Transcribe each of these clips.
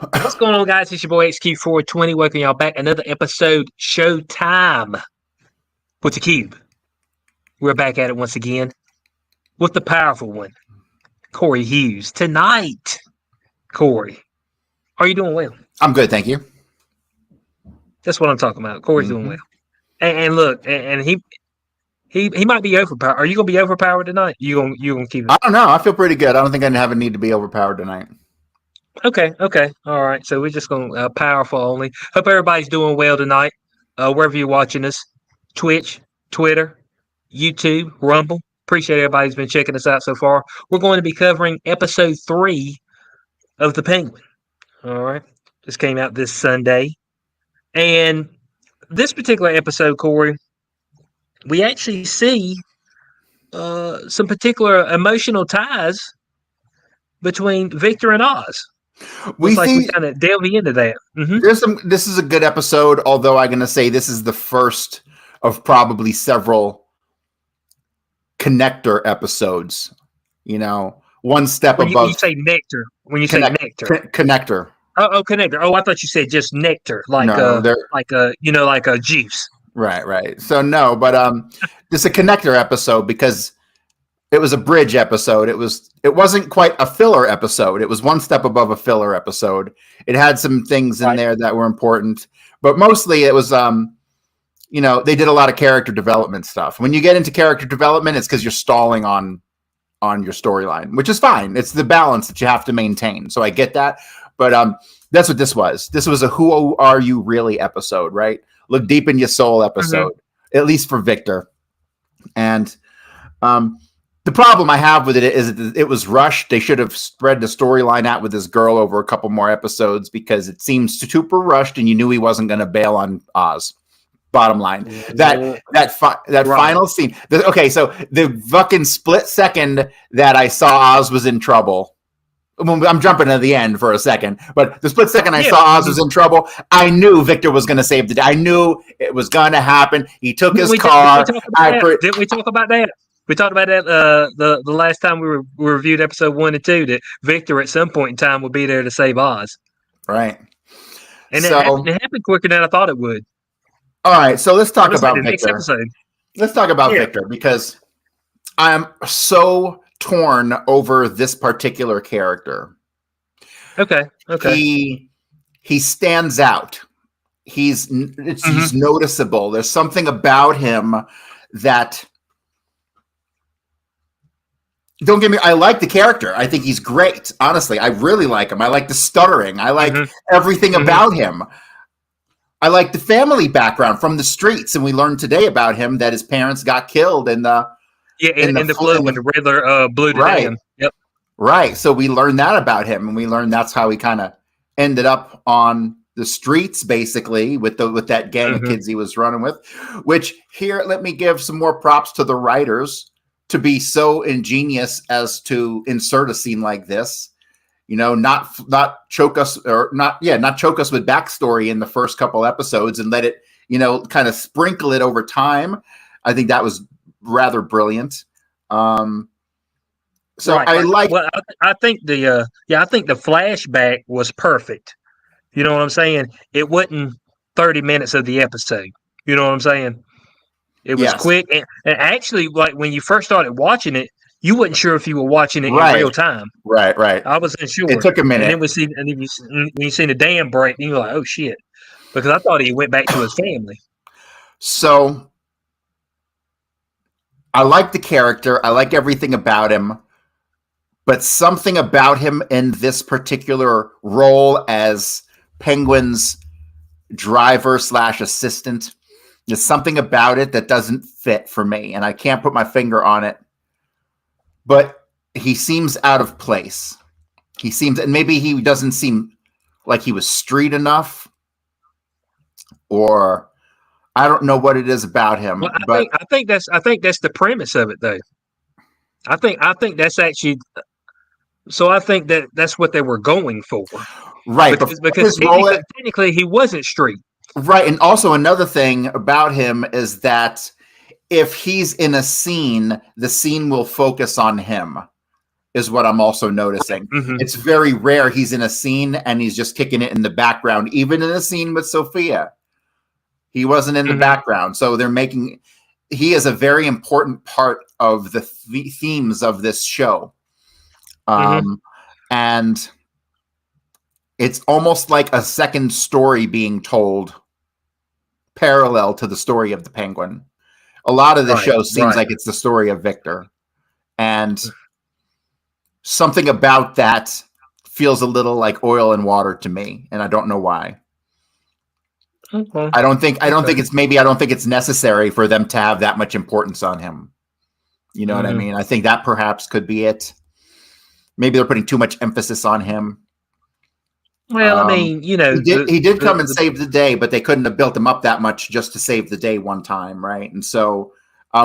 What's going on, guys? It's your boy HQ420. Welcome y'all back. Another episode, Showtime with the Cube. We're back at it once again with the powerful one, Corey Hughes. Tonight, Corey, are you doing well? I'm good, thank you. That's what I'm talking about. Corey's doing well. And look, and he might be overpowered. Are you gonna be overpowered tonight? You gonna keep it? I don't know. I feel pretty good. I don't think I have a need to be overpowered tonight. Okay. All right. So we're just going powerful only. Hope everybody's doing well tonight. Wherever you're watching us, Twitch, Twitter, YouTube, Rumble. Appreciate everybody's been checking us out so far. We're going to be covering episode 3 of The Penguin. All right. This came out this Sunday. And this particular episode, Corey, we actually see some particular emotional ties between Victor and Oz. We kind of delve into that. Mm-hmm. This is a good episode, although I'm going to say this is the first of probably several connector episodes. You know, one step above. When you say nectar, say nectar, connector. Oh, connector. Oh, I thought you said just nectar, like a juice. Right. So no, but this is a connector episode because it was a bridge episode. It wasn't quite a filler episode. It was one step above a filler episode. It had some things in there that were important, but mostly it was, they did a lot of character development stuff. When you get into character development, it's because you're stalling on your storyline, which is fine. It's the balance that you have to maintain. So I get that, but that's what this was. This was a "Who Are You Really" episode, right? Look deep in your soul episode, at least for Victor. And the problem I have with it is it was rushed. They should have spread the storyline out with this girl over a couple more episodes because it seems super rushed, and you knew he wasn't going to bail on Oz. Bottom line, that final scene. So the fucking split second that I saw Oz was in trouble. I'm jumping to the end for a second, but the split second I saw Oz was in trouble, I knew Victor was going to save the day. I knew it was going to happen. He took his car. Didn't we talk about that? We talked about that the last time we reviewed episode 1 and 2, that Victor at some point in time would be there to save Oz. Right. And it happened quicker than I thought it would. All right, so let's talk about Victor. Let's talk about Victor, because I'm so torn over this particular character. Okay. He stands out. He's noticeable. There's something about him that... Don't get me. I like the character. I think he's great. Honestly, I really like him. I like the stuttering. I like everything about him. I like the family background from the streets, and we learned today about him that his parents got killed in the flood when the Riddler blew the dam. Yep. Right. So we learned that about him, and we learned that's how he kind of ended up on the streets, basically, with that gang of kids he was running with. Which here, let me give some more props to the writers to be so ingenious as to insert a scene like this, not choke us with backstory in the first couple episodes and let it, kind of sprinkle it over time. I think that was rather brilliant. I think the flashback was perfect. You know what I'm saying? It wasn't 30 minutes of the episode. You know what I'm saying? It was quick, and actually, like when you first started watching it, you wasn't sure if you were watching it in real time. Right. I wasn't sure. It took a minute. And then when you seen the dam break, and you're like, "Oh shit!" Because I thought he went back to his family. So, I like the character. I like everything about him, but something about him in this particular role as Penguin's driver/assistant. There's something about it that doesn't fit for me, and I can't put my finger on it. But he seems out of place. And maybe he doesn't seem like he was street enough, or I don't know what it is about him. Well, I think that's the premise of it, though. I think that's actually. So I think that's what they were going for, right? Because technically he wasn't street. Right, and also another thing about him is that if he's in a scene, the scene will focus on him. is what I'm also noticing. Mm-hmm. It's very rare he's in a scene and he's just kicking it in the background. Even in a scene with Sophia, he wasn't in the Mm-hmm. background. So he is a very important part of the themes of this show. Mm-hmm. And it's almost like a second story being told parallel to the story of the Penguin. A lot of the Right. show seems Right. like it's the story of Victor. And something about that feels a little like oil and water to me, and I don't know why. Okay. I don't think Okay. it's necessary for them to have that much importance on him. You know what I Mm-hmm. mean? I think that perhaps could be it. Maybe they're putting too much emphasis on him. Well, I mean, He did come and save the day, but they couldn't have built him up that much just to save the day one time, right? And so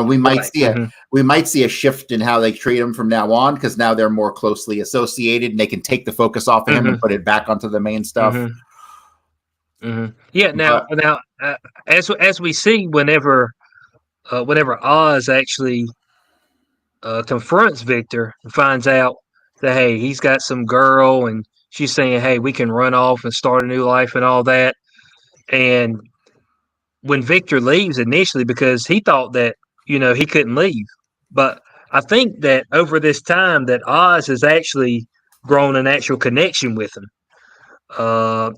we might right. see a shift in how they treat him from now on, because now they're more closely associated and they can take the focus off of him Mm-hmm. and put it back onto the main stuff. Mm-hmm. Mm-hmm. Yeah. But Now, as we see, whenever Oz actually confronts Victor and finds out that, hey, he's got some girl and she's saying, hey, we can run off and start a new life and all that. And when Victor leaves initially, because he thought that, he couldn't leave. But I think that over this time that Oz has actually grown an actual connection with him.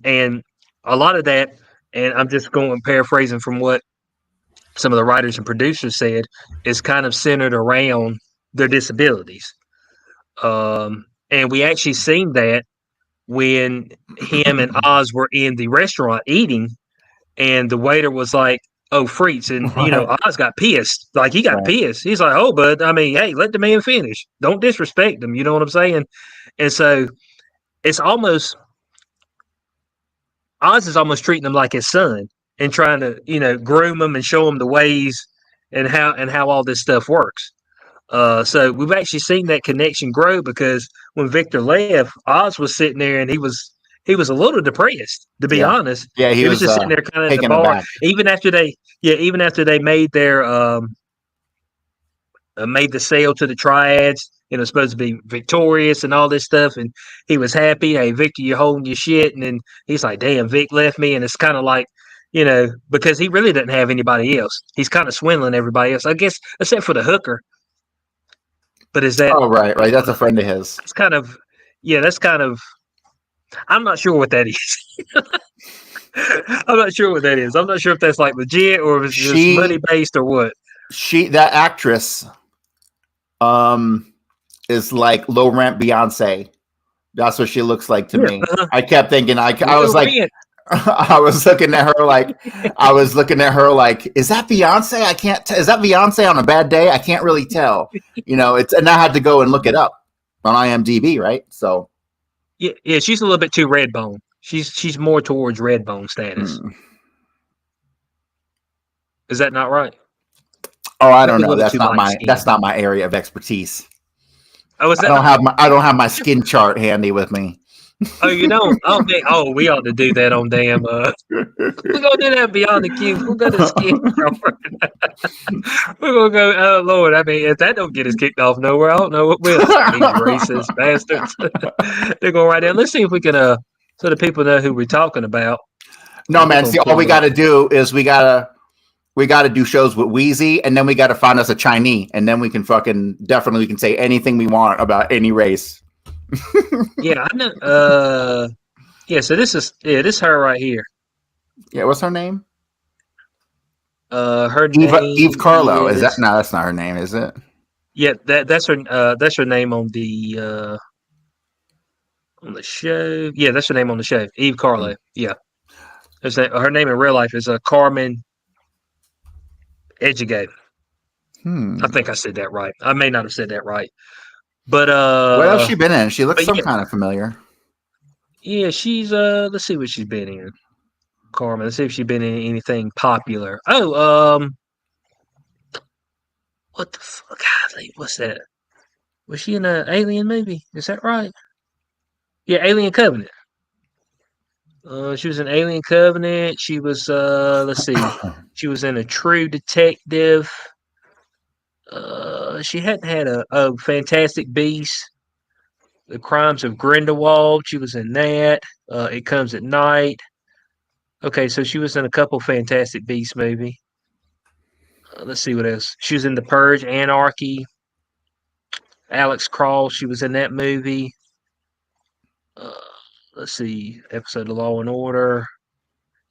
And a lot of that, and I'm just going paraphrasing from what some of the writers and producers said, is kind of centered around their disabilities. And we actually seen that when him and Oz were in the restaurant eating, and the waiter was like, "Oh, freaks," and right, Oz got pissed. Like he got right. pissed. He's like, "Oh, bud, I mean, hey, let the man finish. Don't disrespect him." You know what I'm saying? And so it's almost Oz is almost treating him like his son and trying to groom him and show him the ways and how all this stuff works. So we've actually seen that connection grow, because when Victor left, Oz was sitting there and he was a little depressed, to be Yeah, honest. yeah. He He was was just sitting there kind of in the taken bar, aback. even after they made the sale to the triads, supposed to be victorious and all this stuff, and he was happy. Hey, Victor, you're holding your shit, and then he's like, "Damn, Vic left me," and it's kind of like, because he really doesn't have anybody else. He's kind of swindling everybody else, I guess, except for the hooker. But is that Oh, right, right. That's a friend of his. it's kind of, yeah, that's kind of. I'm not sure what that is. I'm not sure what that is. I'm not sure if that's like legit or if it's just money She, based or what. that actress, is like low rent Beyonce. That's what she looks like to Yeah, me. I kept thinking, I was real like, rent. I was looking at her like, is that Beyonce? I can't. Is that Beyonce on a bad day? I can't really tell. And I had to go and look it up on IMDb, right? So, Yeah, she's a little bit too red bone. She's more towards red bone status. Is that not right? oh, I don't Maybe a know. little too light That's skinned. not my area of expertise. Oh, is that not? I don't have my skin chart handy with me. Oh, you don't? Oh, man. Oh, we ought to do that on damn. We're gonna do that beyond the cubes. We'll go to skin. We're gonna go. Oh Lord! I mean, if that don't get us kicked off nowhere, I don't know what will. These racist bastards. They're going right there. Let's see if we can. So the people know who we're talking about. No, We're man. gonna See, all pull we it got up. to do is we gotta do shows with Wheezy, and then we gotta find us a Chinese, and then we can we can say anything we want about any race. Yeah, I know. Yeah. So this is her right here. Yeah, what's her name? Her Eve name Carlo. Is that is no? That's not her name, is it? yeah. That's her name on the show. Yeah, that's her name on the show. Eve Carlo. Yeah. Her name in real life is Carmen Ejigo. I think I said that right. I may not have said that right. But What else she been in? She looks but some yeah, kind of familiar. yeah, she's let's see what she's been in. Carmen. Let's see if she's been in anything popular. Oh, what the fuck? Golly, what's that? Was she in a Alien movie? Is that right? Yeah, Alien Covenant. She was in Alien Covenant. She was let's see. She was in a True Detective. She hadn't had a Fantastic Beast. The Crimes of Grindelwald. She was in that. It Comes at Night. Okay, so she was in a couple Fantastic Beasts movie. Let's see what else. She was in The Purge, Anarchy. Alex Cross. She was in that movie. Uh, let's see, episode of Law and Order.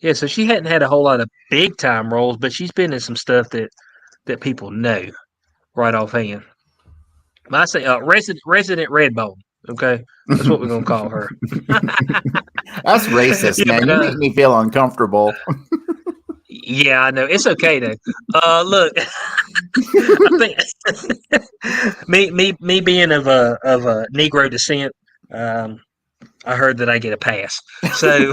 Yeah, so she hadn't had a whole lot of big time roles, but she's been in some stuff that people know right offhand. I say Resident Redbone. Okay, that's what we're gonna call her. That's racist, Yeah, man. but, You make me feel uncomfortable. yeah, I know it's okay though. Look, I think me being of a Negro descent, I heard that I get a pass. So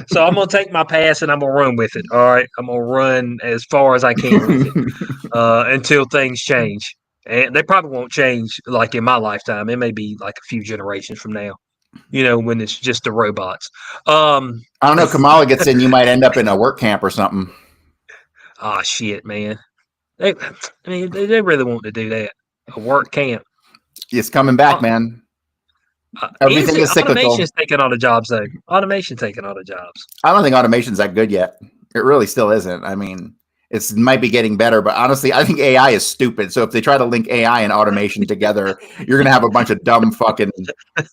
so I'm gonna take my pass and I'm gonna run with it. All right, I'm gonna run as far as I can with it until things change. And they probably won't change like in my lifetime. It may be like a few generations from now. When it's just the robots. I don't know. Kamala gets in, you might end up in a work camp or something. Oh shit, man. They really want to do that. A work camp. It's coming back, man. Everything is cyclical. Automation's taking all the jobs, though. Automation's taking all the jobs. I don't think automation's that good yet. It really still isn't. I mean, it might be getting better, but honestly, I think AI is stupid. So if they try to link AI and automation together, you're gonna have a bunch of dumb fucking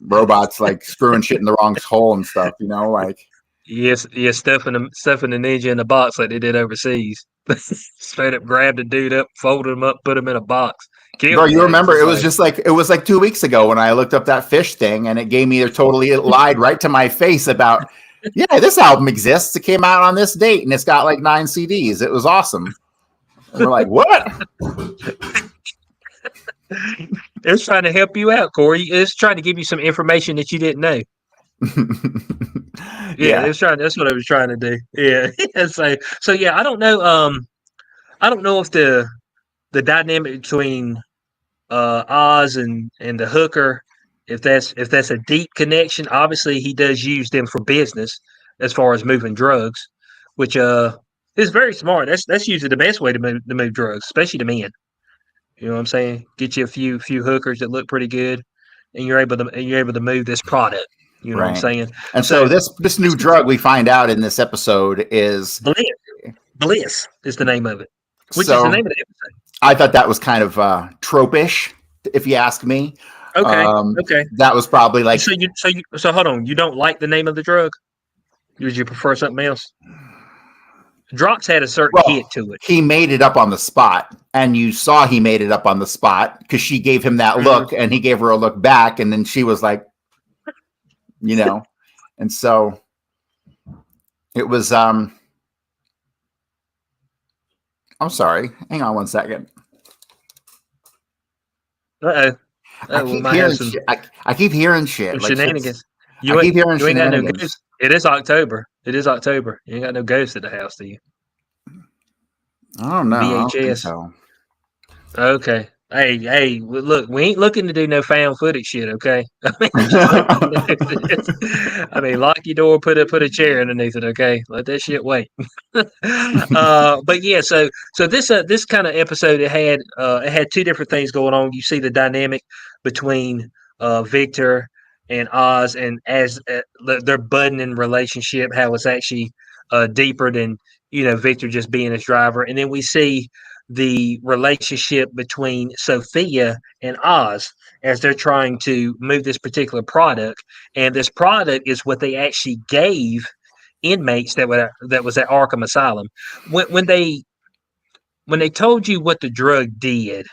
robots like screwing shit in the wrong hole and stuff. Like yes, stuffing the ninja in the box like they did overseas. Straight up grabbed the dude up, folded him up, put him in a box. Bro, you remember it was like 2 weeks ago when I looked up that fish thing and it gave me it lied right to my face about this album exists. It came out on this date and it's got like 9 CDs. It was awesome. And we're like, what? It's trying to help you out, Corey. It's trying to give you some information that you didn't know. That's what I was trying to do. Yeah. So yeah, I don't know. I don't know if the dynamic between Oz and the hooker, if that's a deep connection. Obviously, he does use them for business as far as moving drugs, which is very smart. That's usually the best way to move drugs, especially to men. You know what I'm saying? Get you a few hookers that look pretty good, and you're able to move this product. You know what I'm saying? And so this new drug we find out in this episode is Bliss is the name of it. Which is the name of the episode. I thought that was kind of tropish, if you ask me. Okay. Okay. That was probably like so hold on. You don't like the name of the drug? Would you prefer something else? Drops had a certain hit to it. He made it up on the spot, and you saw he made it up on the spot because she gave him that look, and he gave her a look back, and then she was like, and so it was. I'm sorry. Hang on one second. I keep hearing shit. Shenanigans. I keep hearing shenanigans. No ghosts. It is October. You ain't got no ghosts at the house, do you? I don't know. VHS. I don't think so. Okay. Hey, look, we ain't looking to do no found footage shit, okay? I mean, lock your door, put a chair underneath it, okay? Let that shit wait. But yeah, so this kind of episode it had 2 different things going on. You see the dynamic between Victor and Oz, and as their budding relationship, how it's actually deeper than Victor just being his driver, and then we see the relationship between Sophia and Oz as they're trying to move this particular product, and this product is what they actually gave inmates that was at Arkham Asylum. When they told you what the drug did,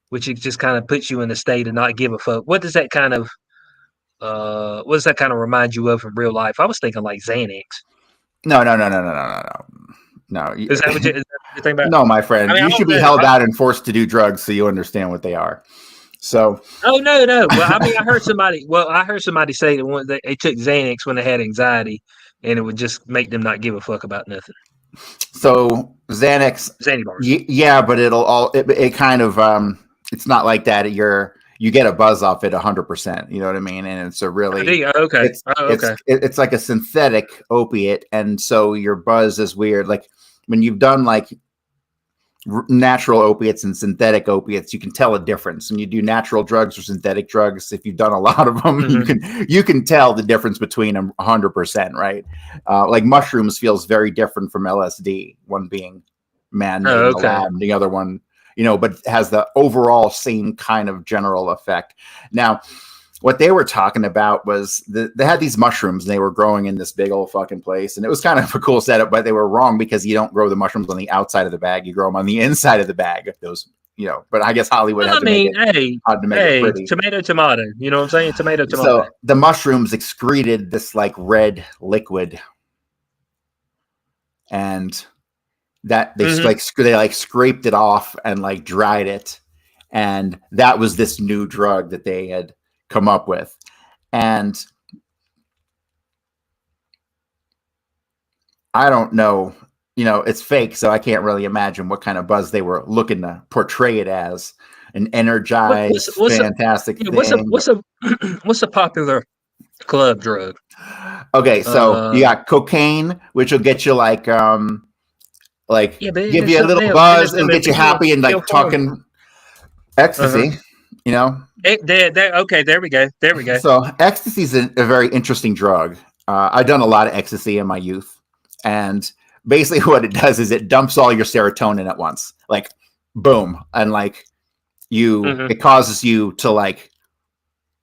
which it just kind of puts you in a state of not give a fuck. What does that kind of remind you of in real life? I was thinking like Xanax. No. Is that what you think about? No, my friend. You should be held out and forced to do drugs so you understand what they are. So. Oh no. Well, I mean, I heard somebody say that they took Xanax when they had anxiety, and it would just make them not give a fuck about nothing. So Xanax. Xanny bars. Yeah, but it kind of it's not like that. You get a buzz off it 100%. You know what I mean? And it's a really okay. It's like a synthetic opiate, and so your buzz is weird. Like when you've done like natural opiates and synthetic opiates, you can tell a difference. And you do natural drugs or synthetic drugs, if you've done a lot of them, you can tell the difference between them 100%, right? Like mushrooms feels very different from LSD, one being man-made in the lab, the other one, but has the overall same kind of general effect. Now, what they were talking about was they had these mushrooms and they were growing in this big old fucking place. And it was kind of a cool setup, but they were wrong because you don't grow the mushrooms on the outside of the bag. You grow them on the inside of the bag. Those, but I guess Hollywood had to make it pretty. Tomato. You know what I'm saying? Tomato. So the mushrooms excreted this like red liquid. And that they they scraped it off and like dried it. And that was this new drug that they had come up with. And I don't know, it's fake, so I can't really imagine what kind of buzz they were looking to portray it as. An energized, fantastic thing. What's a popular club drug? Okay, so you got cocaine, which will get you like give you a little buzz, it'll get you happy and like talking ecstasy. Okay, there we go. So ecstasy is a very interesting drug. I've done a lot of ecstasy in my youth, and basically what it does is it dumps all your serotonin at once, like boom, and like it causes you to like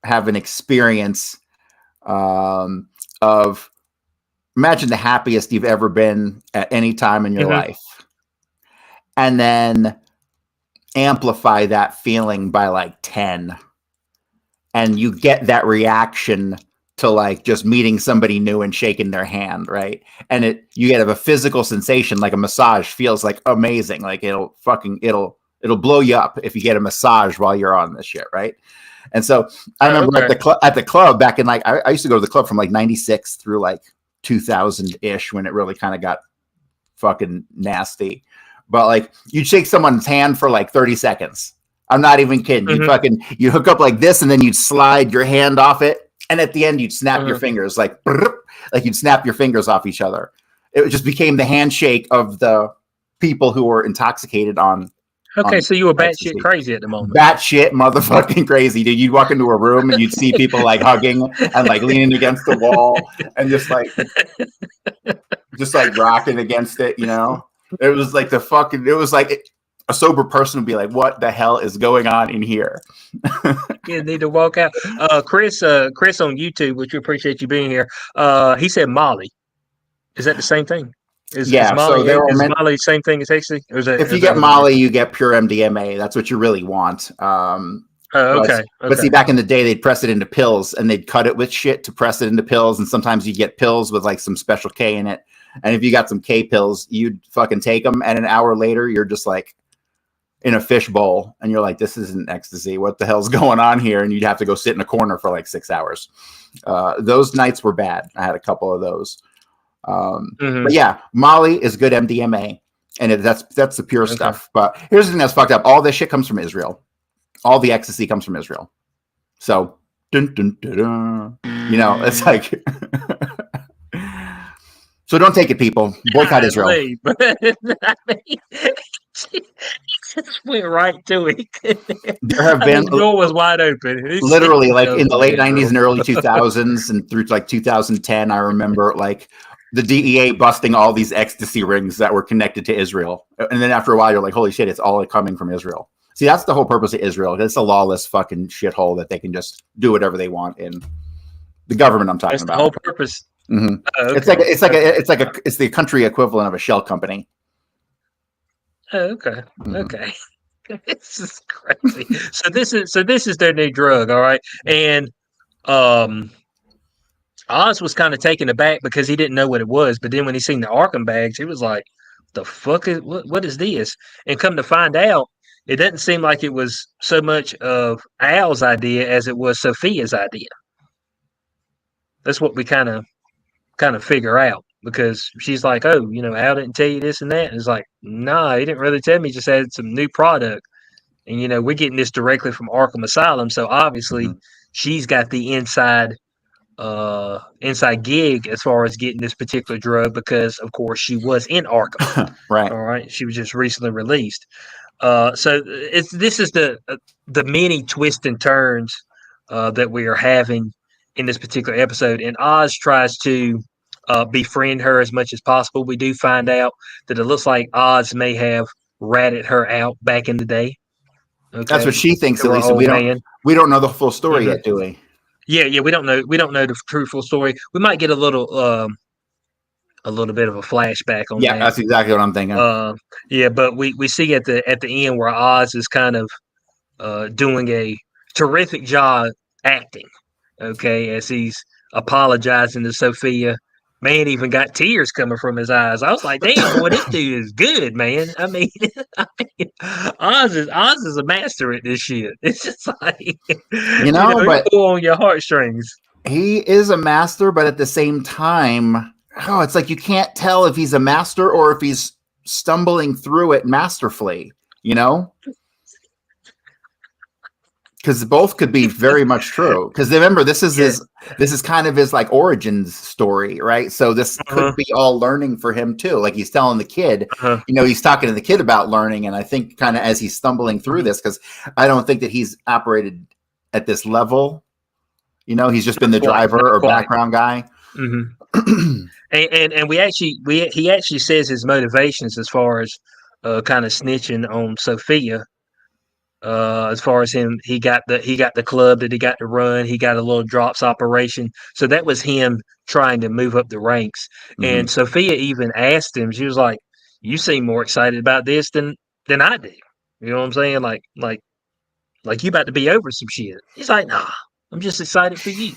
have an experience of imagine the happiest you've ever been at any time in your life, and then amplify that feeling by like 10, and you get that reaction to like just meeting somebody new and shaking their hand, right? And you get a physical sensation, like a massage feels like amazing, like it'll blow you up if you get a massage while you're on this shit, right? And so I remember at the club back in like I used to go to the club from like 96 through like 2000 ish when it really kind of got fucking nasty. But like you'd shake someone's hand for like 30 seconds. I'm not even kidding. You hook up like this and then you'd slide your hand off it. And at the end you'd snap your fingers like you'd snap your fingers off each other. It just became the handshake of the people who were intoxicated on. Okay, so you were batshit crazy at the moment. Batshit motherfucking crazy, dude. You'd walk into a room and you'd see people like hugging and like leaning against the wall and just like rocking against it, It was like a sober person would be like, what the hell is going on in here? You need to walk out. Chris on YouTube, which we appreciate you being here. He said Molly. Is that the same thing? Is Molly the same thing as ecstasy? If you get Molly, you get pure MDMA. That's what you really want. Okay. But see, back in the day, they'd press it into pills and they'd cut it with shit to press it into pills. And sometimes you get pills with like some special K in it. And if you got some K pills, you'd fucking take them. And an hour later, you're just like in a fish bowl. And you're like, this isn't ecstasy. What the hell's going on here? And you'd have to go sit in a corner for like 6 hours. Those nights were bad. I had a couple of those. But yeah, Molly is good MDMA. And that's the pure stuff. But here's the thing that's fucked up. All this shit comes from Israel. All the ecstasy comes from Israel. So, dun, dun, dun, dun. It's like... So don't take it, people. Boycott Israel. He just went right to it. There have been... the door was wide open. Literally, like in the late 90s and early 2000s and through like 2010, I remember like the DEA busting all these ecstasy rings that were connected to Israel. And then after a while, you're like, holy shit, it's all coming from Israel. See, that's the whole purpose of Israel. It's a lawless fucking shithole that they can just do whatever they want in. The government I'm talking about. That's the whole purpose. Mm-hmm. Oh, okay. It's the country equivalent of a shell company. Oh, okay. Mm-hmm. Okay. This is crazy. So this is their new drug, all right. And Oz was kind of taken aback because he didn't know what it was. But then when he seen the Arkham bags, he was like, "The fuck is what is this?" And come to find out, it doesn't seem like it was so much of Al's idea as it was Sophia's idea. That's what we kind of figure out, because she's like, "Oh, Al didn't tell you this and that." And it's like, "Nah, he didn't really tell me. He just had some new product, and we're getting this directly from Arkham Asylum, so obviously she's got the inside inside gig as far as getting this particular drug because, of course, she was in Arkham. Right. All right, she was just recently released. So this is the many twists and turns that we are having in this particular episode, and Oz tries to befriend her as much as possible. We do find out that it looks like Oz may have ratted her out back in the day. That's what Okay, she thinks, to at her least. old man. We don't know the full story Hmm. yet, do we? Yeah, we don't know the truthful story. We might get a little bit of a flashback on Yeah, that. that's exactly what I'm thinking. Uh, yeah, but we see at the end where Oz is kind of doing a terrific job acting. Okay, as he's apologizing to Sophia. Man, even got tears coming from his eyes. I was like, "Damn, boy, this dude is good, man." I mean, Oz is a master at this shit. It's just like, he'll But pull on your heartstrings. he is a master, but at the same time, it's like you can't tell if he's a master or if he's stumbling through it masterfully, you know? Because both could be very much true. Because remember, this is Yeah. this is kind of his like origins story, right? So this Uh-huh. could be all learning for him too. Like he's telling the kid, Uh-huh. he's talking to the kid about learning, and I think kind of as he's stumbling through Mhm. this, because I don't think that he's operated at this level. He's just been Not the quite. driver Not or quite. background guy. Hmm. And he actually says his motivations as far as kind of snitching on Sophia. As far as him, he got the club that he got to run. He got a little drops operation. So that was him trying to move up the ranks. Hmm. And Sophia even asked him. She was like, "You seem more excited about this than I do." You know what I'm saying? Like you about to be over some shit. He's like, "Nah, I'm just excited for you."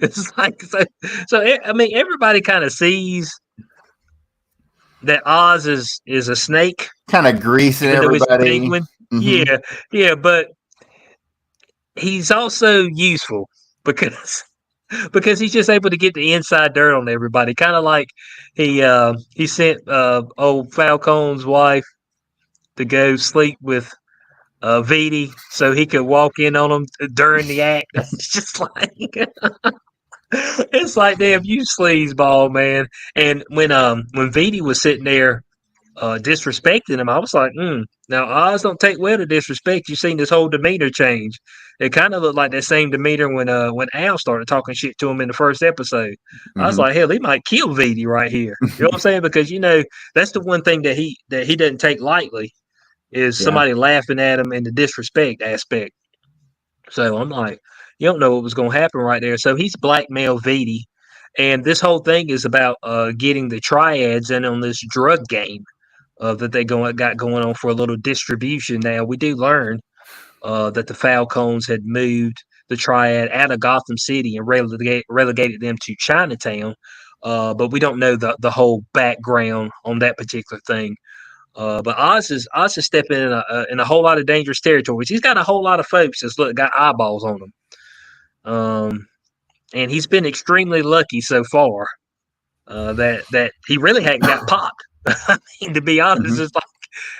It's like I mean, everybody kind of sees that Oz is a snake, Kind of greasing even though it's a everybody. penguin. Hmm. Yeah, yeah, but he's also useful because he's just able to get the inside dirt on everybody. Kind of like he sent old Falcone's wife to go sleep with Vidi so he could walk in on him during the act. It's just like it's like damn you sleazeball man. And when Vidi was sitting there disrespecting him, I was like, now Oz don't take well to disrespect. You seen this whole demeanor change. It kind of looked like that same demeanor when Al started talking shit to him in the first episode. I was Hmm. like, hell, he might kill Vidi right here. You know what I'm saying? Because that's the one thing that he doesn't take lightly is Yeah. somebody laughing at him in the disrespect aspect. So I'm like, you don't know what was going to happen right there. So he's blackmailed Vidi, and this whole thing is about getting the triads in on this drug game that they got going on for a little distribution. Now we do learn that the Falcons had moved the Triad out of Gotham City and relegated them to Chinatown, but we don't know the whole background on that particular thing. But Oz is stepping in a whole lot of dangerous territories. He's got a whole lot of folks that's got eyeballs on him, and he's been extremely lucky so far that he really hadn't got popped. I mean, to be honest, Hmm. it's like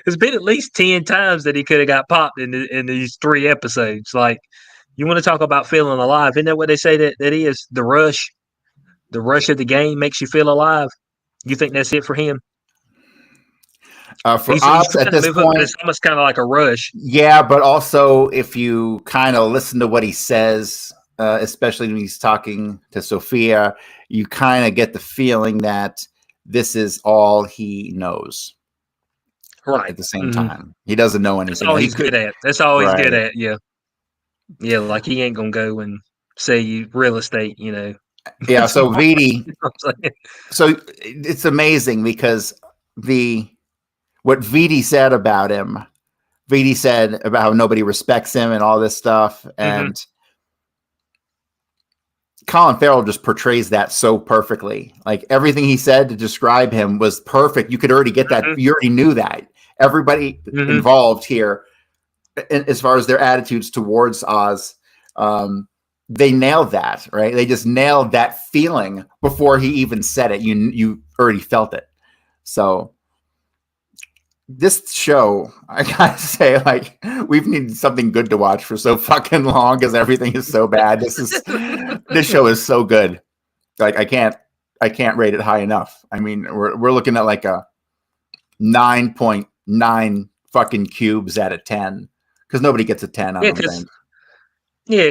there's been at least 10 times that he could have got popped in these 3 episodes. Like, you want to talk about feeling alive? Isn't that what they say that is? The rush, of the game makes you feel alive. You think that's it for him? For He's us trying at to this move up, but point, it's almost kind of like a rush. yeah, but also if you kind of listen to what he says, especially when he's talking to Sophia, you kind of get the feeling that this is all he knows Right. at the same Hmm. time. He doesn't know That's anything. all He he's good could, at. That's all he's good right. at. Yeah. Yeah. Like he ain't going to go and say you real estate, Yeah, so Vidi, You know what I'm saying? so it's amazing because the what Vidi said about him, Vidi said about how nobody respects him and all this stuff, Hmm. and Colin Farrell just portrays that so perfectly. Like everything he said to describe him was perfect. You could already get that. Hmm. You already knew that. Everybody Hmm. involved here, as far as their attitudes towards Oz, they nailed that. Right? They just nailed that feeling before he even said it. You already felt it. So this show, I gotta say, like, we've needed something good to watch for so fucking long because everything is so bad. This show is so good. Like, I can't rate it high enough. I mean, we're looking at like a 9.9 fucking cubes out of 10 because nobody gets a 10, I Yeah, don't because think.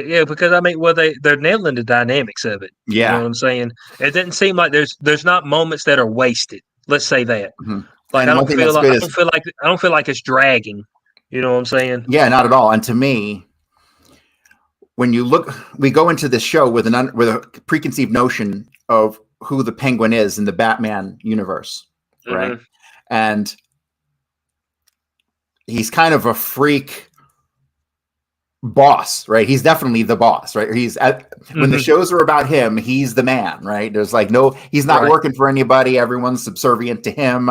yeah, because I mean, well, they're nailing the dynamics of it. You know Yeah. what I'm saying? It doesn't seem like there's not moments that are wasted. Let's say that. Mhm. Like And one thing that's good is, I don't feel like it's dragging. You know what I'm saying? yeah, not at all. And to me, when you look, we go into this show with with a preconceived notion of who the Penguin is in the Batman universe, right? Hmm. And he's kind of a freak boss, right? He's definitely the boss, right? When the Hmm. shows are about him, he's the man, right? There's like he's not Right. working for anybody. Everyone's subservient to him,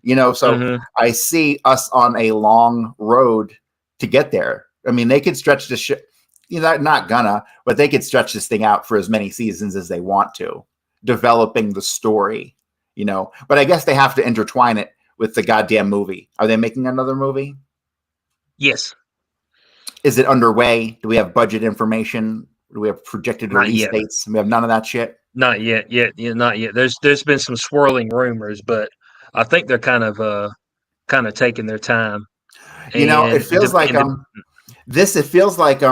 you know. So Hmm. I see us on a long road to get there. I mean, they could stretch this shit. You know, not gonna, but they could stretch this thing out for as many seasons as they want to, developing the story, you know. But I guess they have to intertwine it with the goddamn movie. Are they making another movie? Yes. Is it underway? Do we have budget information? Do we have projected Not release yet. dates? We have none of that shit. Not yet. Not yet. There's been some swirling rumors, but I think they're kind of taking their time. You know, it And feels like the this. It feels like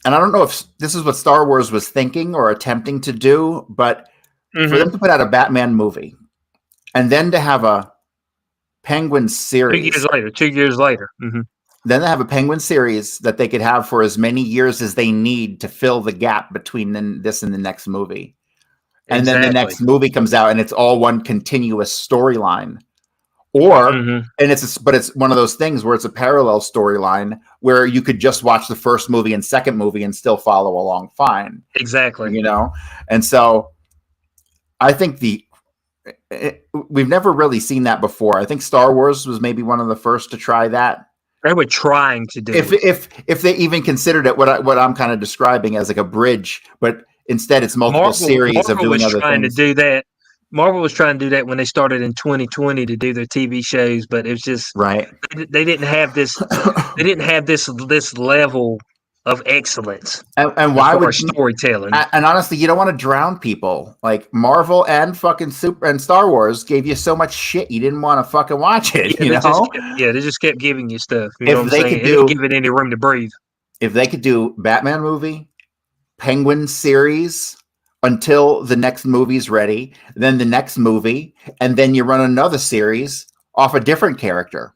and I don't know if this is what Star Wars was thinking or attempting to do, but for them hmm to put out a Batman movie and then to have a Penguin 2 years series, later, 2 years later. then they have a Penguin series that they could have for as many years as they need to fill the gap between this and the next movie. And then the Exactly. next movie comes out and it's all one continuous storyline. Or Hmm. but it's one of those things where it's a parallel storyline where you could just watch the first movie and second movie and still follow along fine, Exactly. you know. And so I think we've never really seen that before. I think Star Wars was maybe one of the first to try that. They were trying to do If it. if they even considered it what I'm kind of describing as like a bridge, but instead it's multiple series of Marvel doing was other trying to things. do that. Marvel was trying to do that when they started in 2020 to do their TV shows, but it was just Right. they didn't have this. They didn't have this level of excellence And as why far would as storytelling. and honestly, you don't want to drown people. Like Marvel and fucking Super and Star Wars gave you so much shit you didn't want to fucking watch it, Yeah, you know? they just kept giving you stuff. You know If what I'm they saying? could It didn't do give it any room to breathe. if they could do Batman movie, Penguin series until the next movie's ready, then the next movie, and then you run another series off a different character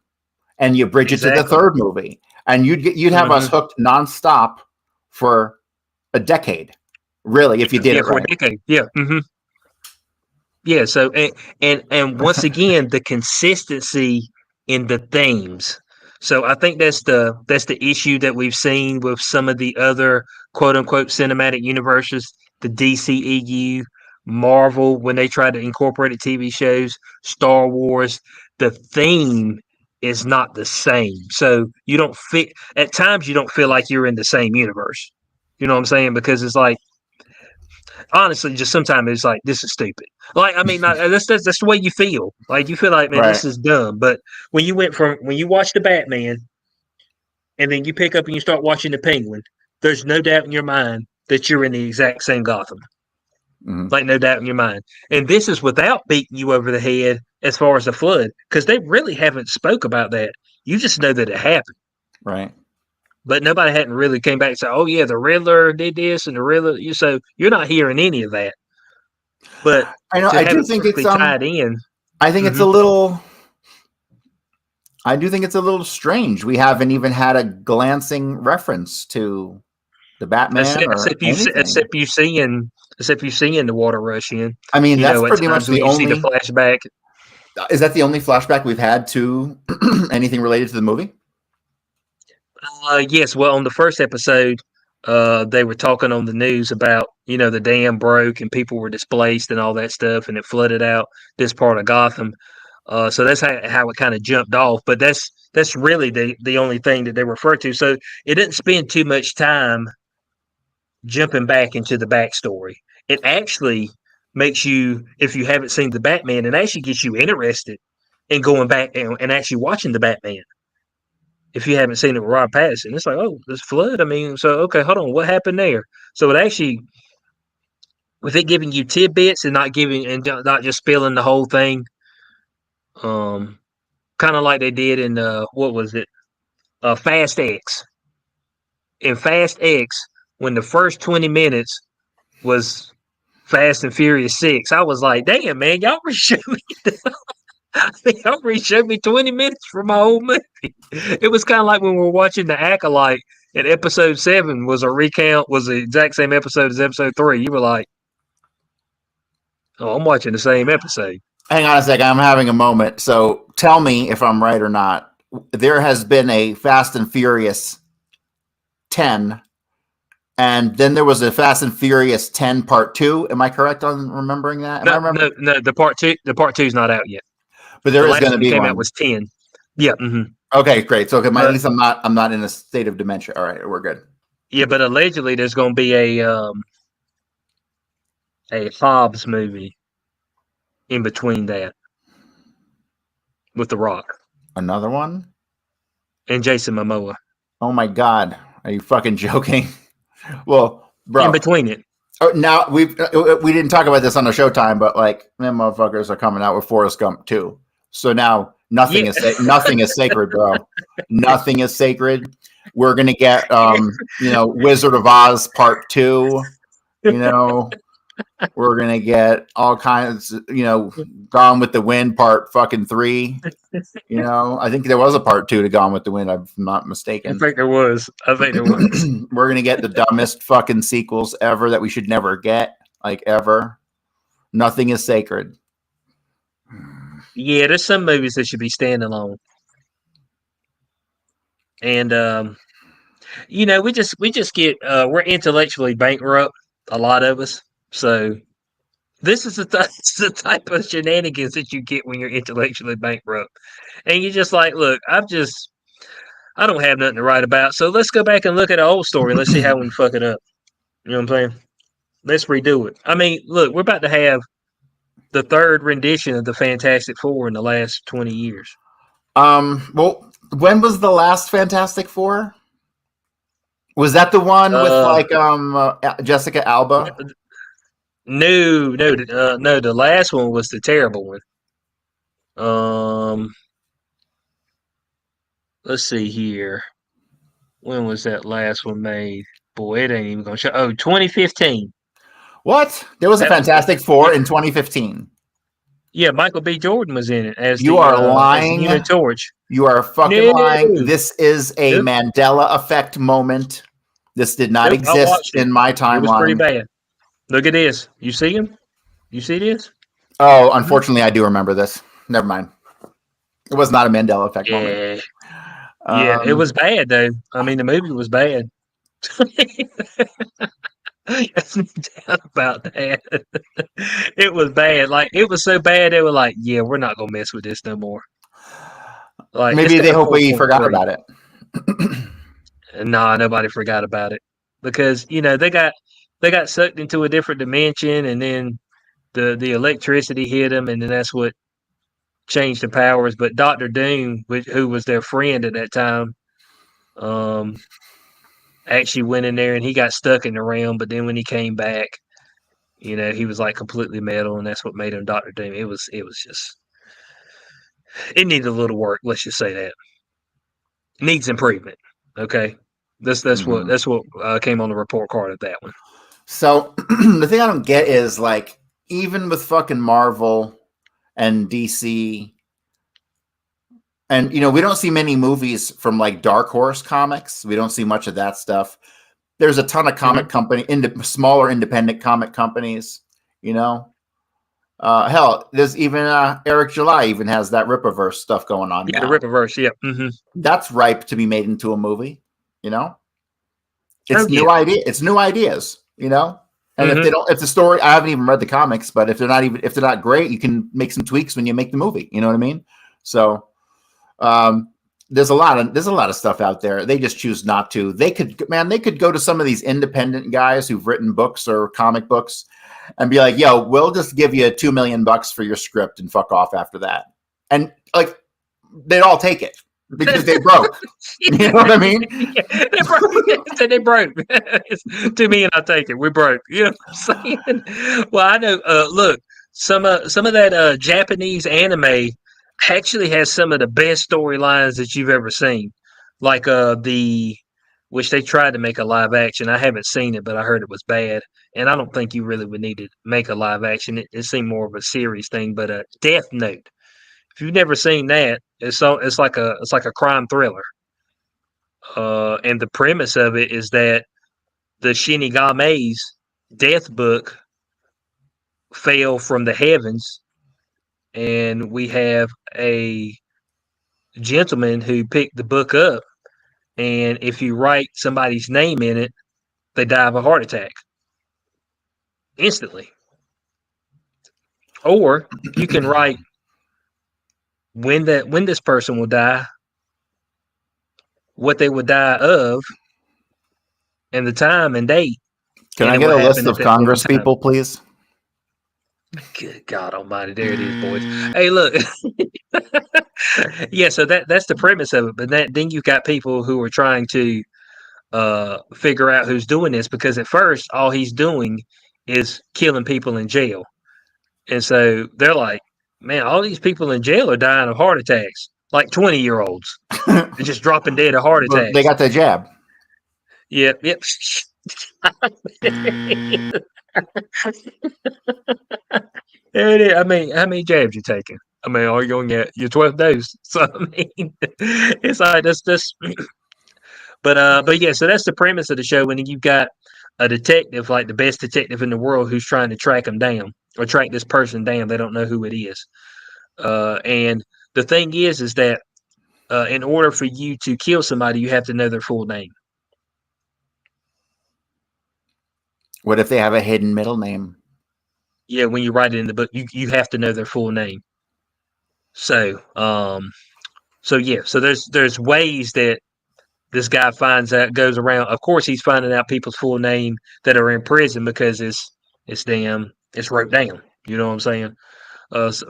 and you bridge it to the Exactly. third movie. And you'd have us Hmm. hooked nonstop for a decade. Really, if you did Yeah, it for a right. decade. Yeah. Yeah, so and once again the consistency in the themes. So I think that's the issue that we've seen with some of the other quote unquote cinematic universes, the DCEU, Marvel when they try to incorporate it TV shows, Star Wars, the theme is not the same. So you don't fit at times you don't feel like you're in the same universe. You know what I'm saying? Because it's like honestly, just sometimes it's like this is stupid. Like I mean, that's the way you feel. Like you feel like man, Right. this is dumb. But when you watch the Batman and then you pick up and you start watching the Penguin, there's no doubt in your mind that you're in the exact same Gotham. Mhm. Like no doubt in your mind. And this is without beating you over the head as far as the flood because they really haven't spoke about that. You just know that it happened. Right. But nobody hadn't really came back and said, "Oh yeah, the Riddler did this and the Riddler." You so you're not hearing any of that. But I know. to I have do it think it's perfectly tied in. I think it's Hmm. a little. I do think it's a little strange. We haven't even had a glancing reference to the Batman or anything. Except you seeing the water rush in. I mean, You that's know, at pretty much times when the you see the only. flashback. Is that the only flashback we've had to anything related to the movie? Yes, well, on the first episode, they were talking on the news about the dam broke and people were displaced and all that stuff, and it flooded out this part of Gotham. So that's how it kind of jumped off. But that's really the only thing that they refer to. So it didn't spend too much time jumping back into the backstory. It actually makes you, if you haven't seen the Batman, it actually gets you interested and going back and actually watching the Batman. If you haven't seen it with Rob Pattinson, it's like, oh, this flood. I mean, so okay, hold on, what happened there? So it actually, with it giving you tidbits and not giving and not just spilling the whole thing, um, kind of like they did in what was it, Fast X. In Fast X, when the first 20 minutes was Fast and Furious 6, I was like, damn man, y'all reshowed me. Y'all reshowed me 20 minutes from my whole movie. It was kind of like when we were watching The Acolyte, and episode 7 was a recount, was the exact same episode as episode 3. You were like, oh, I'm watching the same episode. Hang on a second. I'm having a moment. So tell me if I'm right or not. There has been a Fast and Furious 10, and then there was a Fast and Furious 10 Part 2. Am I correct on remembering that? No. The part two is not out yet. But there The is last going to one be came one. out was 10. Yeah. Mm-hmm. Okay, great. So at least I'm not in a state of dementia. All right, we're good. Yeah, but allegedly there's going to be a Hobbs movie in between that with The Rock Another one? and Jason Momoa. Oh my God. Are you fucking joking? Well, bro. In between it. Now we didn't talk about this on the Showtime, but like, them motherfuckers are coming out with Forrest Gump too. So now nothing is sacred, bro. Nothing is sacred. We're gonna get Wizard of Oz Part 2. We're gonna get all kinds. Gone with the Wind Part fucking 3. I think there was a Part 2 to Gone with the Wind. If I'm not mistaken. I think there was. We're gonna get the dumbest fucking sequels ever that we should never get, like ever. Nothing is sacred. Yeah, there's some movies that should be standalone, and we just get we're intellectually bankrupt, a lot of us. So this is the type of shenanigans that you get when you're intellectually bankrupt, and you're just like, look, I don't have nothing to write about, so let's go back and look at an old story. Let's see how we can fuck it up. You know what I'm saying? Let's redo it. I mean, look, we're about to have the third rendition of the Fantastic Four in the last 20 years. Well, when was the last Fantastic Four? Was that the one with Jessica Alba? No. The last one was the terrible one. Let's see here. When was that last one made? Boy, it ain't even gonna show. Oh, 2015. What? There was a Fantastic Four in 2015. Yeah, Michael B. Jordan was in it as you are lying. Human Torch. You are fucking lying. This is a Mandela effect moment. This did not exist in my timeline. It was pretty bad. Look at this. You see him? You see this? Oh, unfortunately, I do remember this. Never mind. It was not a Mandela effect moment. Yeah, it was bad though. I mean, the movie was bad. There's no doubt about that. It was bad. Like, it was so bad they were like, yeah, we're not gonna mess with this no more. Like, maybe they hope we forgot about it. Nah, nobody forgot about it because they got sucked into a different dimension, and then the electricity hit them, and then that's what changed the powers. But Dr. Doom, who was their friend at that time, actually went in there and he got stuck in the realm. But then when he came back, he was like completely metal, and that's what made him Dr. Doom. It was just, it needed a little work. Let's just say that needs improvement. Okay, that's what came on the report card of that one. So the thing I don't get is, like, even with fucking Marvel and DC, and we don't see many movies from like Dark Horse Comics. We don't see much of that stuff. There's a ton of comic company, smaller independent comic companies. Hell, there's even Eric July even has that Rippaverse stuff going on. Yeah, now. The Rippaverse. Yeah, that's ripe to be made into a movie. It's new idea. It's new ideas. And if the story, I haven't even read the comics, but if they're not great, you can make some tweaks when you make the movie. You know what I mean? So, there's a lot of stuff out there. They just choose not to. They could go to some of these independent guys who've written books or comic books and be like, yo, we'll just give you $2 million for your script and fuck off after that. and like they'd all take it because they broke. You know what I mean? Yeah, they broke. They broke. To me, and I take it. We broke. You know what I'm saying? Well, I know. Look, some of that Japanese anime actually has some of the best storylines that you've ever seen. Like the which they tried to make a live action. I haven't seen it, but I heard it was bad. And I don't think you really would need to make a live action. It seemed more of a series thing. But Death Note. If you've never seen that, it's like a crime thriller. And the premise of it is that the Shinigame's death book fell from the heavens, and we have a gentleman who picked the book up. And if you write somebody's name in it, they die of a heart attack instantly. Or you can write when this person will die, what they would die of, and the time and date, Can and I it get will a list happen at of that point in Congress time. people, please? Good God Almighty! There it is, boys. Hey, look. Yeah, so that's the premise of it. But then you got people who are trying to figure out who's doing this because at first all he's doing is killing people in jail, and so they're like, "Man, all these people in jail are dying of heart attacks, like 20-year-olds. They're just dropping dead of heart Well, they attacks." got the jab. Yep, yep. There it is. I mean, how many jabs you taking? I mean, are you on your 12th dose? So I mean, it's like that's. But yeah, so that's the premise of the show. And then you've got a detective, like the best detective in the world, who's trying to track him down or track this person down. They don't know who it is. And the thing is that in order for you to kill somebody, you have to know their full name. What if they have a hidden middle name? Yeah, when you write it in the book, you have to know their full name. So so yeah, so there's ways that this guy finds out goes around. Of course, he's finding out people's full name that are in prison because it's wrote down. You know what I'm saying?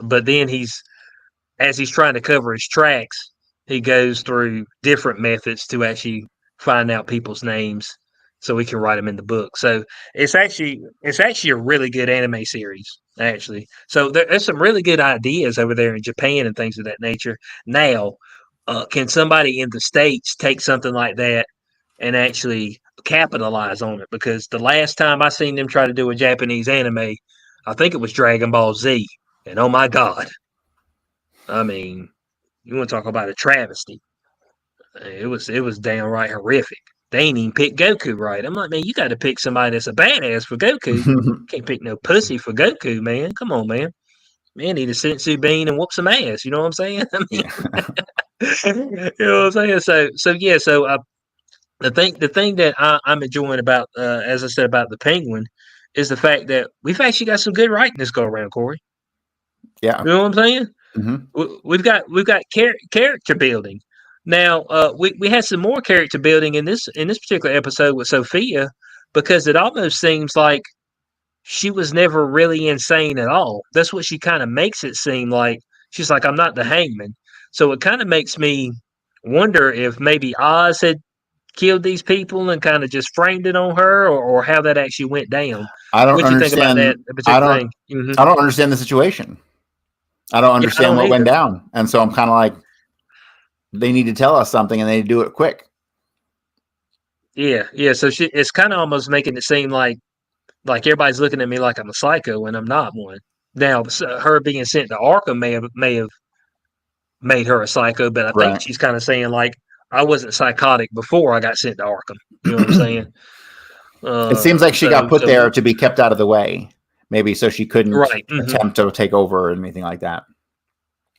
But then as he's trying to cover his tracks, he goes through different methods to actually find out people's names so he can write them in the book. So it's actually a really good anime series. Actually, so there's some really good ideas over there in Japan and things of that nature. Now, can somebody in the states take something like that and actually capitalize on it? Because the last time I seen them try to do a Japanese anime, I think it was Dragon Ball Z, and oh my god, I mean, you want to talk about a travesty? It was downright horrific. They ain't even pick Goku right. I'm like, man, you got to pick somebody that's a badass for Goku. Can't pick no pussy for Goku, man. Come on, man. Man, need a sensu bean and whoop some ass. You know what I'm saying? I mean, Yeah. you know what I'm saying? So yeah. So the thing that I'm enjoying about, as I said about the Penguin, is the fact that we've actually got some good writing this go around, Corey. Yeah. You know what I'm saying? Hmm. We've got character building. Now, we had some more character building in this particular episode with Sophia because it almost seems like she was never really insane at all. That's what she kind of makes it seem like. She's like, I'm not the hangman. So it kind of makes me wonder if maybe Oz had killed these people and kind of just framed it on her, or how that actually went down. I don't What you think about that understand. I particular don't. thing? Hmm. I don't understand the situation. I don't Yeah, I understand don't what went either. down, and so I'm kind of like, they need to tell us something, and they do it quick. Yeah, yeah. So it's kind of almost making it seem like everybody's looking at me like I'm a psycho and I'm not one. Now, her being sent to Arkham may have made her a psycho, but I think Right. she's kind of saying like I wasn't psychotic before I got sent to Arkham. You know what I'm saying? It seems like she got So put so there to be kept out of the way, maybe so she couldn't right. Hmm. attempt to take over or anything like that.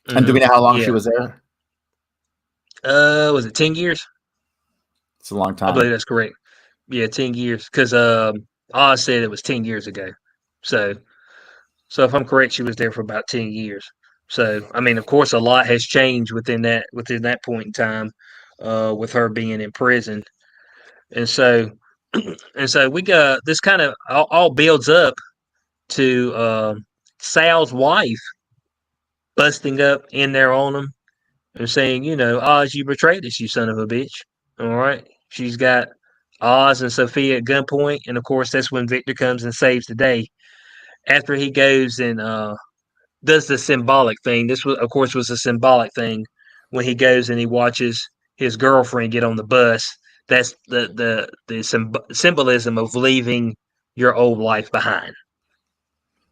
And do Hmm. we know how long she Yeah. was there? Was it 10 years? It's a long I time. believe that's correct. Yeah, 10 years. Because Oz said it was 10 years ago. So So if I'm correct, she was there for about 10 years. So I mean, of course, a lot has changed within that point in time, with her being in prison, and so and so we got this kind of all builds up to Sal's wife busting up in there on them and saying, Oz, you betrayed us, you son of a bitch. All right. She's got Oz and Sophia at gunpoint. And of course, that's when Victor comes and saves the day. After he goes and does the symbolic thing. This was, of course, was a symbolic thing when he goes and he watches his girlfriend get on the bus. That's the symbolism of leaving your old life behind.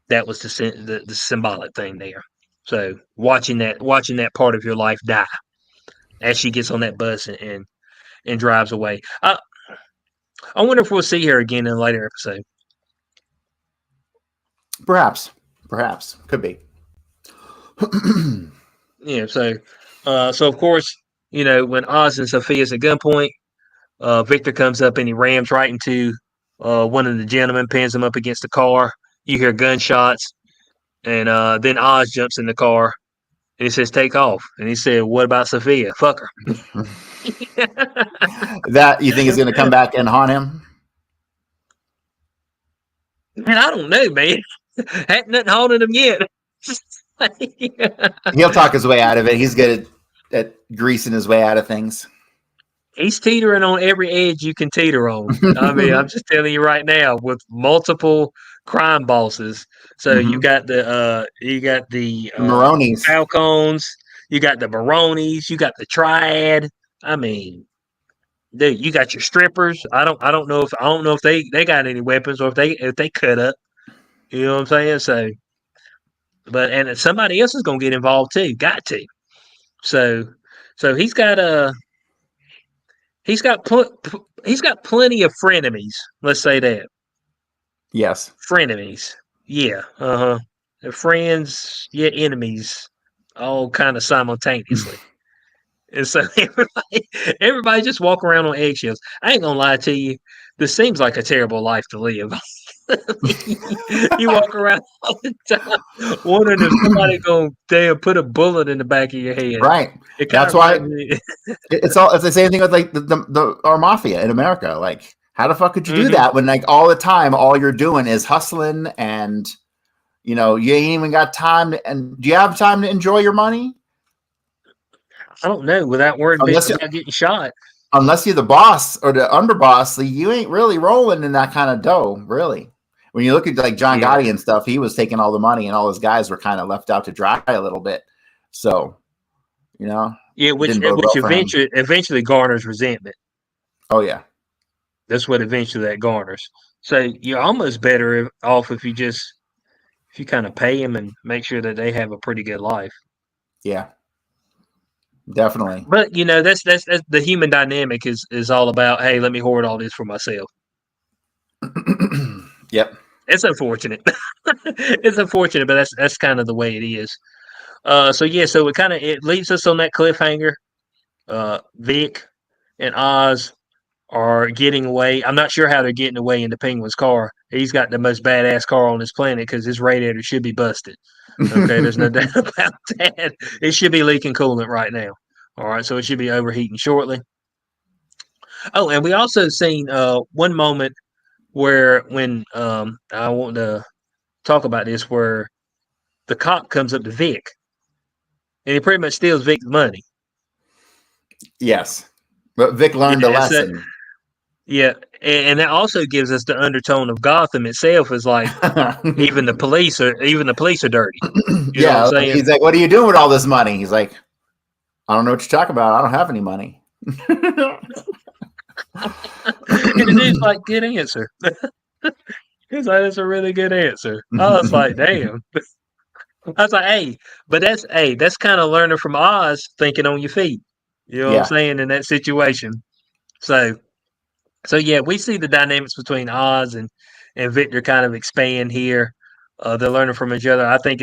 That was the symbolic thing there. So watching that part of your life die as she gets on that bus and drives away. I wonder if we'll see her again in a later episode. Perhaps, could be. Yeah. So of course, when Oz and Sophia's at gunpoint, Victor comes up and he rams right into one of the gentlemen, pins him up against the car. You hear gunshots, and then Oz jumps in the car and he says, "Take off." And he said, "What about Sophia? Fuck her." That you think is going to come back and haunt him? Man, I don't know, man. Had nothing haunted him yet. He'll talk his way out of it. He's good at greasing his way out of things. He's teetering on every edge you can teeter on. I mean, I'm just telling you right now, with multiple crime bosses. So you got the Maronis, Falcons, you got the Baronis, you got the Triad. I mean, dude, you got your strippers. I don't know if they got any weapons or if they cut up. You know what I'm saying? So, and somebody else is gonna get involved too. Got to. So he's got plenty of frenemies. Let's say that. yes, Frenemies. Yeah. Friends, yeah, enemies, all kind of simultaneously. And so everybody just walk around on eggshells. I ain't gonna lie to you. This seems like a terrible life to live. You walk around all the time wondering if somebody gonna damn put a bullet in the back of your head. right. It That's why it's the same thing with like our mafia in America. Like, how the fuck could you do that when like all the time all you're doing is hustling and you ain't even got time and do you have time to enjoy your money? I don't know. Without worrying about getting shot. Unless you're the boss or the underboss, you ain't really rolling in that kind of dough, really. When you look at like John Gotti and stuff, he was taking all the money and all his guys were kind of left out to dry a little bit. So, yeah, which eventually garners resentment. Oh yeah, that's what eventually that garners. So you're almost better off if you kind of pay them and make sure that they have a pretty good life. Yeah, definitely. But that's the human dynamic is all about. Hey, let me hoard all this for myself. Yep. It's unfortunate. It's unfortunate, but that's kind of the way it is. So it leaves us on that cliffhanger. Vic and Oz are getting away. I'm not sure how they're getting away in the Penguin's car. He's got the most badass car on this planet because his radiator should be busted. Okay, there's no doubt about that. It should be leaking coolant right now. All right, so it should be overheating shortly. Oh, and we also seen one moment when I want to talk about this, where the cop comes up to Vic and he pretty much steals Vic's money. Yes, but Vic learned a lesson. Yeah, and that also gives us the undertone of Gotham itself is like even the police are dirty. You know what I'm saying? He's like, "What are you doing with all this money?" He's like, "I don't know what you're talking about. I don't have any money." And the dude's like, "Good answer." He's like, "That's a really good answer." I was like, "Damn." I was like, "Hey, but that's kind of learning from Oz, thinking on your feet." You know what I'm saying in that situation. So yeah, we see the dynamics between Oz and Victor kind of expand here. They're learning from each other. I think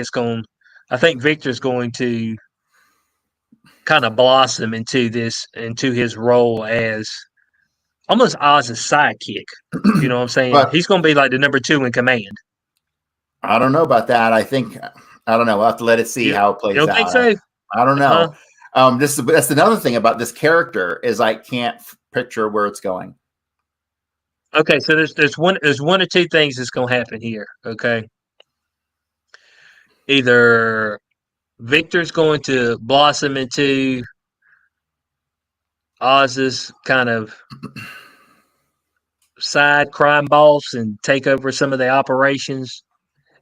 Victor's going to kind of blossom into his role as almost Oz's sidekick. You know what I'm saying? But he's going to be like the number 2 in command. I don't know about that. I don't know. We'll have to let it see how it plays out. You don't think so? I don't know. That's another thing about this character is I can't picture where it's going. Okay, so there's one or two things that's going to happen here. Okay, either Victor's going to blossom into Oz's kind of side crime boss and take over some of the operations,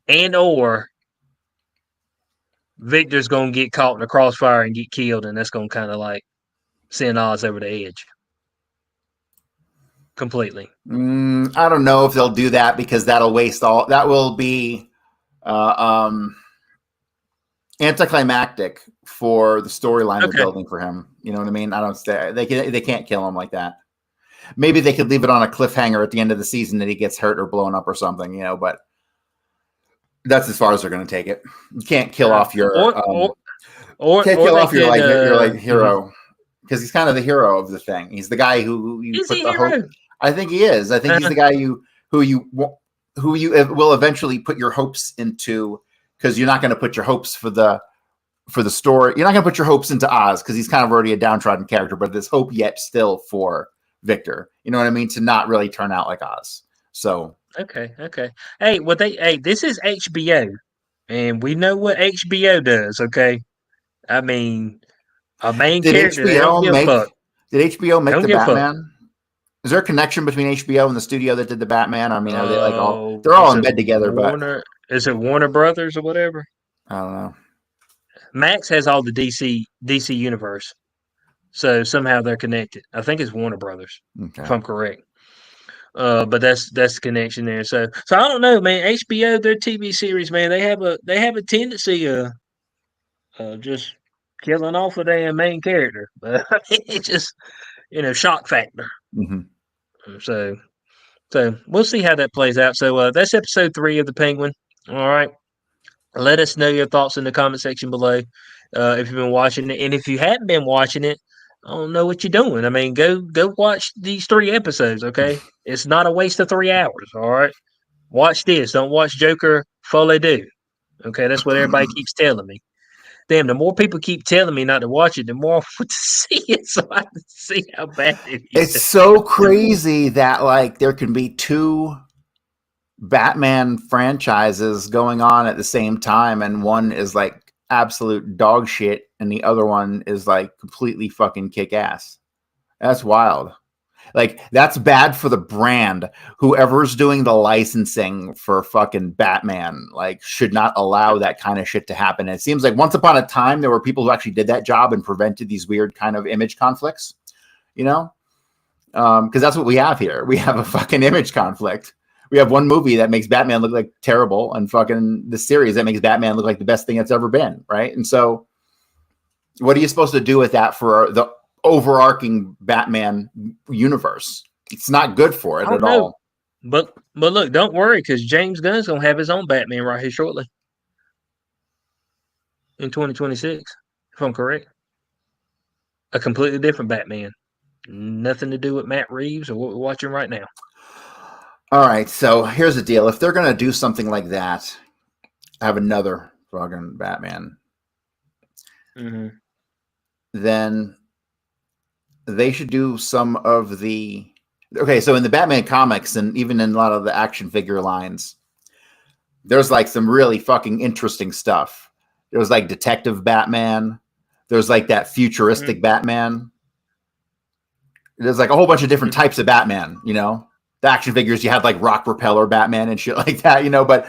and or Victor's gonna get caught in the crossfire and get killed, and that's gonna kind of like send Oz over the edge completely. I don't know if they'll do that because that'll waste all. That will be uh, um, anticlimactic for the storyline they're Okay. building for him. You know what I mean? I don't say they can't kill him like that. Maybe they could leave it on a cliffhanger at the end of the season that he gets hurt or blown up or something, you know, but that's as far as they're going to take it. You can't kill off your Or can't or kill they off could. your like hero because he's kind of the hero of the thing. He's the guy who you Is put he the hope. hero? I think he is. I think he's the guy who you will eventually put your hopes into, because you're not going to put your hopes for the story. You're not going to put your hopes into Oz because he's kind of already a downtrodden character, but there's hope yet still for Victor. You know what I mean? To not really turn out like Oz. So Okay. Hey, this is HBO, and we know what HBO does. Okay, I mean, a main did character they don't HBO give a make fuck. did HBO make Don't the give a fuck. Batman? Is there a connection between HBO and the studio that did the Batman? I mean, are they like all Oh, they're all is in it bed together, but Warner? Is it Warner Brothers or whatever? I don't know. Max has all the DC universe, so somehow they're connected. I think it's Warner Brothers, if Okay. I'm correct. But that's the connection there. So I don't know, man. HBO, their TV series, man, they have a tendency of just killing off a damn main character. But it's just shock factor. Mm-hmm. So so we'll see how that plays out. So that's episode 3 of the Penguin. All right. Let us know your thoughts in the comment section below. If you've been watching it, and if you haven't been watching it, I don't know what you're doing. I mean, go watch these 3 episodes. Okay, it's not a waste of 3 hours. All right, watch this. Don't watch Joker Folie Do. Okay, that's what everybody keeps telling me. Damn, the more people keep telling me not to watch it, the more I want to see it, so I can see how bad it It's is. so crazy that like there can be two Batman franchises going on at the same time, and one is like absolute dog shit, and the other one is like completely fucking kick ass. That's wild. Like that's bad for the brand. Whoever's doing the licensing for fucking Batman, like, should not allow that kind of shit to happen. And it seems like once upon a time there were people who actually did that job and prevented these weird kind of image conflicts. You know, because that's what we have here. We have a fucking image conflict. We have one movie that makes Batman look like terrible, and fucking the series that makes Batman look like the best thing that's ever been, right? And so, what are you supposed to do with that for the overarching Batman universe? It's not good for I it don't at know, all. but look, don't worry, because James Gunn's gonna have his own Batman right here shortly in 2026, if I'm correct. A completely different Batman. Nothing to do with Matt Reeves or what we're watching right now. All right, so here's the deal: if they're gonna do something like that, have another fucking Batman, then they should do some of the. Okay, so in the Batman comics and even in a lot of the action figure lines, there's like some really fucking interesting stuff. There's like Detective Batman. There's like that futuristic Batman. There's like a whole bunch of different types of Batman, you know? The action figures, you have like rock propeller Batman and shit like that, you know? But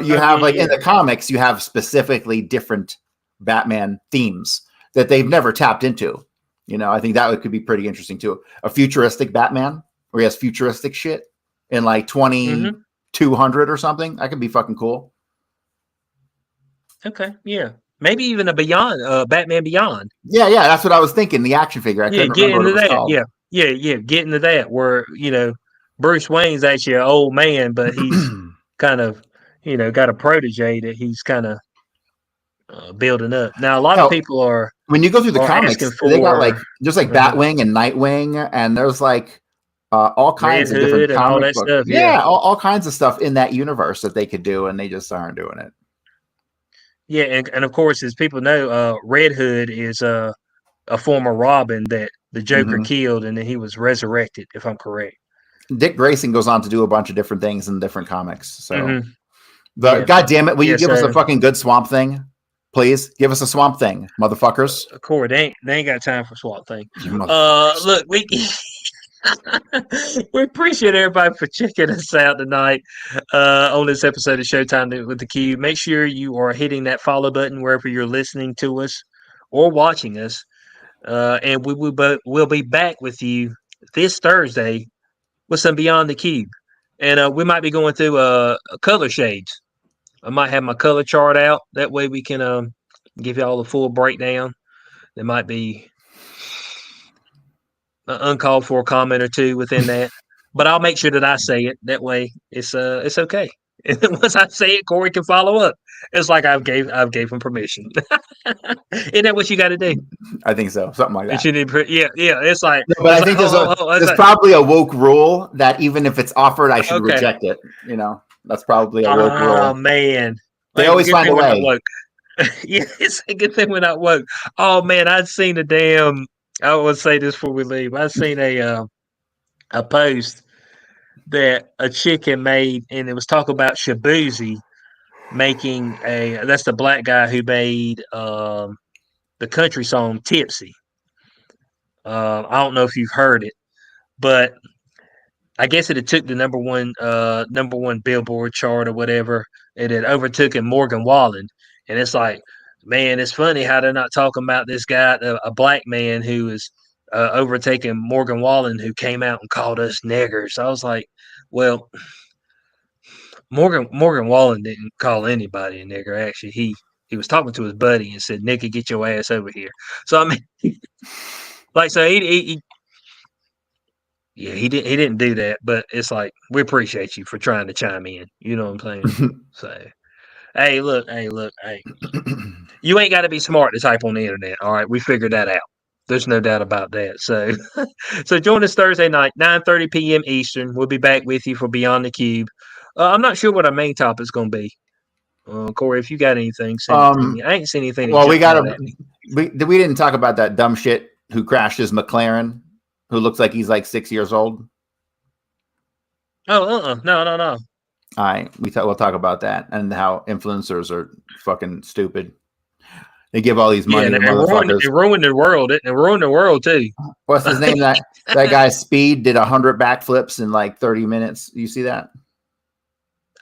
you have like in the comics, you have specifically different Batman themes that they've never tapped into. You know, I think that could be pretty interesting too. A futuristic Batman where he has futuristic shit in like 2200 or something. That could be fucking cool. Okay, yeah. Maybe even a Beyond, Batman Beyond. Yeah, that's what I was thinking. The action figure. I Yeah, couldn't get remember what it into was that. called. Yeah, get into that where, Bruce Wayne's actually an old man, but he's kind of, got a protege that he's kind of building up. Now, a lot of Hell, people are when you go through the asking comics, they got like for there's like Batwing and Nightwing, and there's like all Red kinds of different Hood and all comic that book. stuff. Yeah, Yeah, all kinds of stuff in that universe that they could do, and they just aren't doing it. yeah, and of course, as people know, Red Hood is a former Robin that the Joker Mm-hmm. killed, and then he was resurrected, if I'm correct. Dick Grayson goes on to do a bunch of different things in different comics. So, Mm-hmm. the Yeah, God damn it, will you yeah. give us a So fucking good Swamp Thing, Please give us a Swamp Thing, motherfuckers. Corey, they ain't got time for Swamp Thing. You motherfuckers. Look, we we appreciate everybody for checking us out tonight on this episode of Showtime with the Cube. Make sure you are hitting that follow button wherever you're listening to us or watching us. And we'll be back with you this Thursday with some Beyond the Cube. And we might be going through color shades. I might have my color chart out. That way we can give you all the full breakdown. There might be an uncalled for comment or two within that. But I'll make sure that I say it. That way it's okay. And then once I say it, Corey can follow up. It's like I've gave him permission. Isn't that what you got to do? I think so. Something like that. Yeah. It's like, no, but I think there's probably a woke rule that even if it's offered, I should reject it. You know, that's probably a woke rule. Oh man, they always find a way. Yeah, it's a good thing we're not woke. Oh man, I'd seen a damn. I would say this before we leave. I've seen a post that a chick had made, and it was talking about Shabuzi making that's the black guy who made the country song Tipsy. I don't know if you've heard it, but I guess it had took the number one Billboard chart or whatever. It had overtaken Morgan Wallen, and it's like, man, it's funny how they're not talking about this guy, a black man who is overtaking Morgan Wallen, who came out and called us niggers. I was like, well, Morgan Wallen didn't call anybody a nigger. Actually, he was talking to his buddy and said, "Nigga, get your ass over here." So I mean, like, so he didn't do that, but it's like, we appreciate you for trying to chime in. You know what I'm saying? So, hey, look, you ain't got to be smart to type on the internet. All right, we figured that out. There's no doubt about that. So, so join us Thursday night, 9:30 p.m. Eastern. We'll be back with you for Beyond the Cube. I'm not sure what our main topic's going to be. Corey, if you got anything, send it to me. I ain't seen anything. Well, we didn't talk about that dumb shit who crashed his McLaren, who looks like he's like 6 years old. Oh, no. All right, we'll talk about that and how influencers are fucking stupid. They give all these money to motherfuckers. It ruined the world. It ruined the world too. What's his name? That guy Speed did 100 backflips in like 30 minutes. You see that?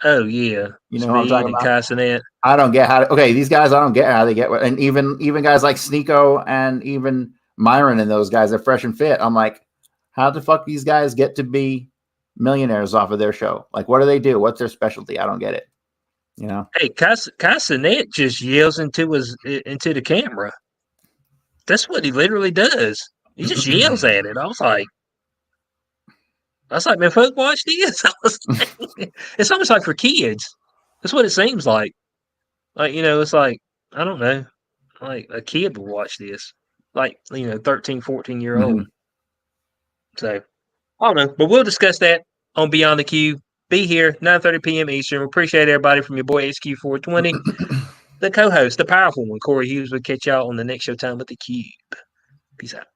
Oh yeah, you know what I'm talking about. Castanet. I don't get how. Okay, these guys, I don't get how they get. And even guys like Sneeko and even Myron and those guys are fresh and fit. I'm like, how the fuck these guys get to be millionaires off of their show? Like, what do they do? What's their specialty? I don't get it. You know, hey, Castanet just yells into the camera. That's what he literally does. He just yells at it. I was like, man, folk watch this. It's almost like for kids. That's what it seems like. Like, you know, it's like, I don't know, like a kid would watch this. Like, you know, 13, 14-year-old. So, I don't know. But we'll discuss that on Beyond the Cube. Be here, 9:30 p.m. Eastern. We appreciate everybody from your boy HQ420, the co-host, the powerful one, Corey Hughes. We'll catch y'all on the next Showtime with the Cube. Peace out.